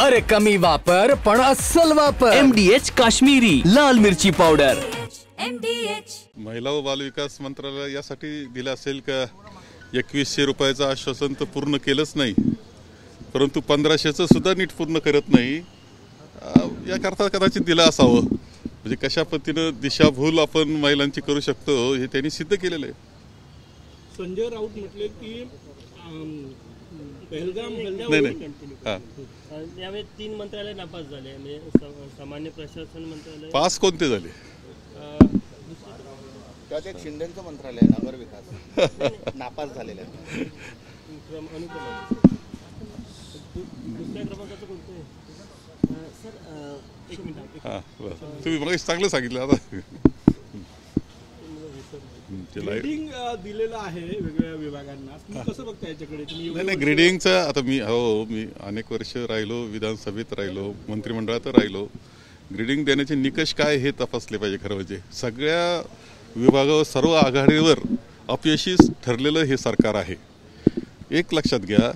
अरे कमी वापर पण अस्सल वापर. MDH काश्मीरी लाल मिरची पावडर. महिला व बालविकास मंत्रालय यासाठी दिलं असेल का 2100 रुपयाचं आश्वासन तर पूर्ण केलंच नाही, परंतु 1500चं सुद्धा नीट पूर्ण करत नाही. याकरता कदाचित दिलं असावं. म्हणजे कशा पद्धतीनं दिशाभूल आपण महिलांची करू शकतो हे त्यांनी सिद्ध केलेलं आहे. संजय राऊत म्हटले की पहलगाम यावेळी 3 मंत्रालय नापास झाले. म्हणजे सामान्य प्रशासन मंत्रालय पास कोणते झाले? त्यात शिंदेचं मंत्रालय नगर विकास नापास झालेलं आहे. दुसऱ्या क्रमांकाचं कोणतं आहे सर? एक मिनिट. तुम्ही मला चांगलं सांगितलं. आता ग्रेडिंग दिलेलं आहे वेगवेगळ्या विभागांना. कसं बघता याच्याकडे तुम्ही? नाही ग्रेडिंगचं आता मी मी अनेक वर्ष राहिलो, विधानसभेत राहिलो, मंत्रिमंडळात राहिलो. ग्रेडिंग देण्याचे निकष काय हे तपासले पाहिजे. खरं म्हणजे सगळ्या विभागावर सर्व आघाडीवर अपयशी ठरलेलं हे सरकार आहे. एक लक्षात घ्या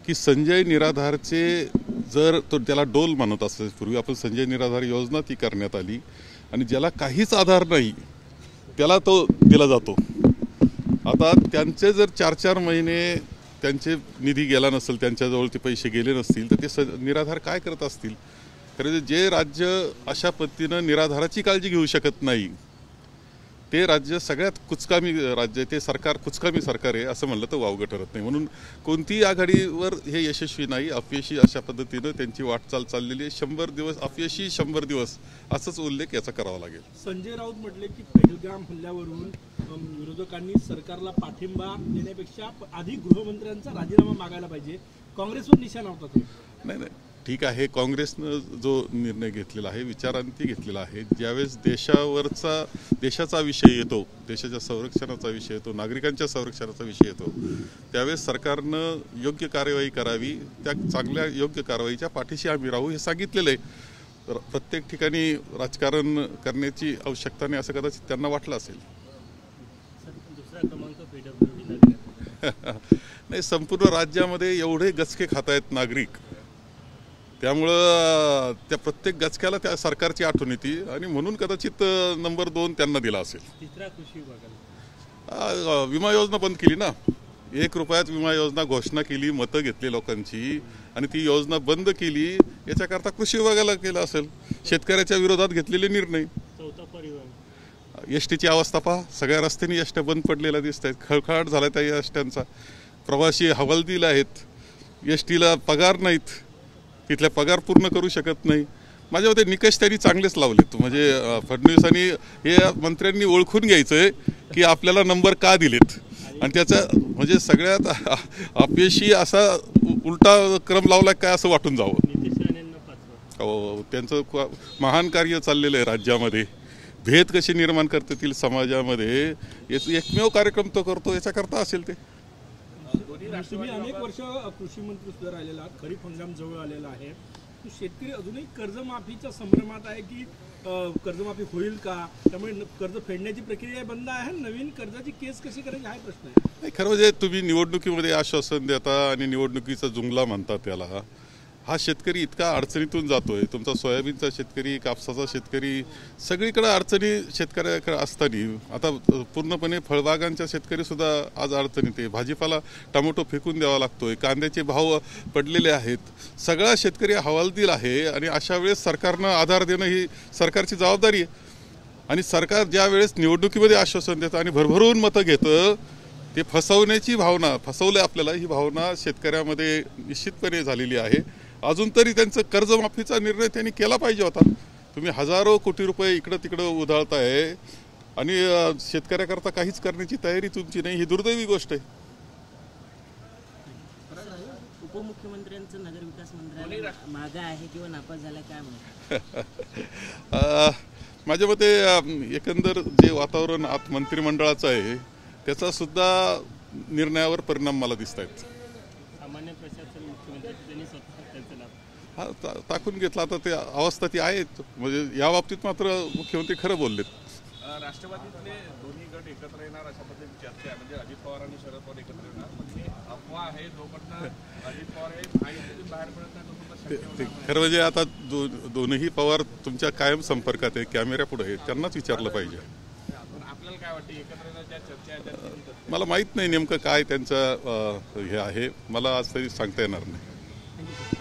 की संजय निराधारचे जर तो त्याला डोल म्हणत असेल, पूर्वी आपण संजय निराधार योजना ती करण्यात आली आणि ज्याला काहीच आधार नाही त्याला तो दिला जातो. आता त्यांचे जर 4-4 महिने त्यांचे निधी गेला नसेल, त्यांच्याजवळ ते पैसे गेले नसतील तर ते निराधार काय करत असतील? खरं जे राज्य अशा पद्धतीनं निराधाराची काळजी घेऊ शकत नाही ते राज्य सगळ्यात कुचकामी राज्य, ते सरकार कुचकामी सरकार आहे असं म्हणलं तर वावगं ठरत नाही. म्हणून कोणतीही आघाडीवर हे यशस्वी नाही, अपयशी अशा पद्धतीनं त्यांची वाटचाल चाललेली आहे. 100 दिवस अपयशी, 100 दिवस असंच उल्लेख याचा करावा लागेल. संजय राऊत म्हटले की पहलगाम हल्ल्यावरून विरोधकांनी सरकारला पाठिंबा देण्यापेक्षा आधी गृहमंत्र्यांचा राजीनामा मागायला पाहिजे. काँग्रेसवर निशाणा होता ते. नाही ठीक आहे, काँग्रेसनं जो निर्णय घेतलेला आहे, विचारांती घेतलेला आहे. ज्यावेळेस देशाचा विषय येतो, देशाच्या संरक्षणाचा विषय येतो, नागरिकांच्या संरक्षणाचा विषय येतो, त्यावेळेस सरकारनं योग्य कार्यवाही करावी. त्या चांगल्या योग्य कारवाईच्या पाठीशी आम्ही राहू हे सांगितलेलं आहे. प्रत्येक ठिकाणी राजकारण करण्याची आवश्यकता नाही असं कदाचित त्यांना वाटलं असेल. नाही, संपूर्ण राज्यामध्ये एवढे गचके खातायत नागरिक, त्यामुळं त्या प्रत्येक गचक्याला त्या सरकारची आठवण येते आणि म्हणून कदाचित नंबर 2 त्यांना दिला असेल. विमा योजना बंद केली ना, 1 रुपयात विमा योजना घोषणा केली, मतं घेतली लोकांची आणि ती योजना बंद केली. याच्याकरता कृषी विभागाला केलं असेल. शेतकऱ्याच्या विरोधात घेतलेले निर्णय. एसटीची अवस्था पहा, सगळ्या रस्त्यांनी एसट्या बंद पडलेल्या दिसत आहेत. खळखळाट झाला त्या एसट्यांचा. प्रवासी हवालदिल आहेत, एसटीला पगार नाहीत, तिथल्या पगार पूर्ण करू शकत नाही. माझ्या मते निकष त्यांनी चांगलेच लावलेत. म्हणजे फडणवीसांनी हे मंत्र्यांनी ओळखून घ्यायचं की आपल्याला नंबर का दिलेत आणि त्याचा म्हणजे सगळ्यात अपयशी असा उलटा क्रम लावला काय असं वाटून जावं. हो, त्यांचं महान कार्य चाललेलं आहे राज्यामध्ये. भेद कसे निर्माण करता येतील समाजामध्ये एकमेव कार्यक्रम तो करतो. याच्याकरता असेल ते. तुम्ही अनेक वर्ष कृषी मंत्री सुद्धा राहिलेला आहात. खरीप हंगाम जवळ आलेला आहे. शेतकरी अजूनही कर्जमाफीच्या संभ्रमात आहे की कर्जमाफी होईल का, त्यामुळे कर्ज फेडण्याची प्रक्रिया बंद आहे. नवीन कर्जाची केस कशी करायची हा प्रश्न आहे. नाही, खरं म्हणजे तुम्ही निवडणुकीमध्ये आश्वासन देता आणि निवडणुकीचा जुमला म्हणता त्याला. हा शेतकरी इतका अडचणीतून जातोय. तुमचा सोयाबीनचा शेतकरी, कापसाचा शेतकरी, सगळीकडे अडचणी शेतकऱ्याकडे असताना आता पूर्णपणे फळबागांच्या शेतकरी सुद्धा आज अडचणीत आहे. भाजीपाला टोमॅटो फेकून द्यावा लागतोय, कांद्याचे भाव पडलेले आहेत, सगळा शेतकरी हवालदिल आहे आणि अशा वेळेस सरकारनं आधार देणं ही सरकारची जबाबदारी आहे. आणि सरकार ज्या वेळेस निवडणुकीमध्ये आश्वासन देतं आणि भरभरून मतं घेतं, ते फसवण्याची भावना, फसवलं आपल्याला, ही भावना शेतकऱ्यामध्ये निश्चितपणे झालेली आहे. अजून तरी त्यांचं कर्जमाफीचा निर्णय त्यांनी केला पाहिजे होता. तुम्ही हजारो कोटी रुपये इकडं तिकडं उधळताय आणि शेतकऱ्याकरता काहीच करण्याची तयारी तुमची नाही, ही दुर्दैवी गोष्ट आहे. उपमुख्यमंत्र्यांचं नगरविकास मंत्रालय मागं आहे किंवा नापास झाला काय म्हणतात? माझ्या मते एकंदर जे वातावरण आत मंत्रिमंडळाचं आहे त्याचा सुद्धा निर्णयावर परिणाम मला दिसत आहेत. सामान्य प्रशासन मुख्यमंत्री त्यांनी स्वतः त्यांचं नाव टाकून घेतला. आता ते अवस्था ती आहे. म्हणजे या बाबतीत मात्र मुख्यमंत्री खरं बोललेत. राष्ट्रवादीतले दोन्ही गट एकत्र येणार अशा पद्धतीची चर्चा आहे. म्हणजे अजित पवार आणि शरद पवार एकत्र येणार, पण हे अफवा आहे. जोपर्यंत अजित पवार हे महायुतीतून बाहेर पडत नाही तोपर्यंत शक्य होणार नाही. खरं म्हणजे आता दोन्ही पवार तुमच्या कायम संपर्कात आहे, कॅमेऱ्या पुढे आहे, त्यांनाच विचारलं पाहिजे. पण आपल्याला काय वाटतं एकत्र येण्याच्या चर्चा आहे त्या मला माहीत नाही नेमकं काय त्यांचं हे आहे, मला आज तरी सांगता येणार नाही.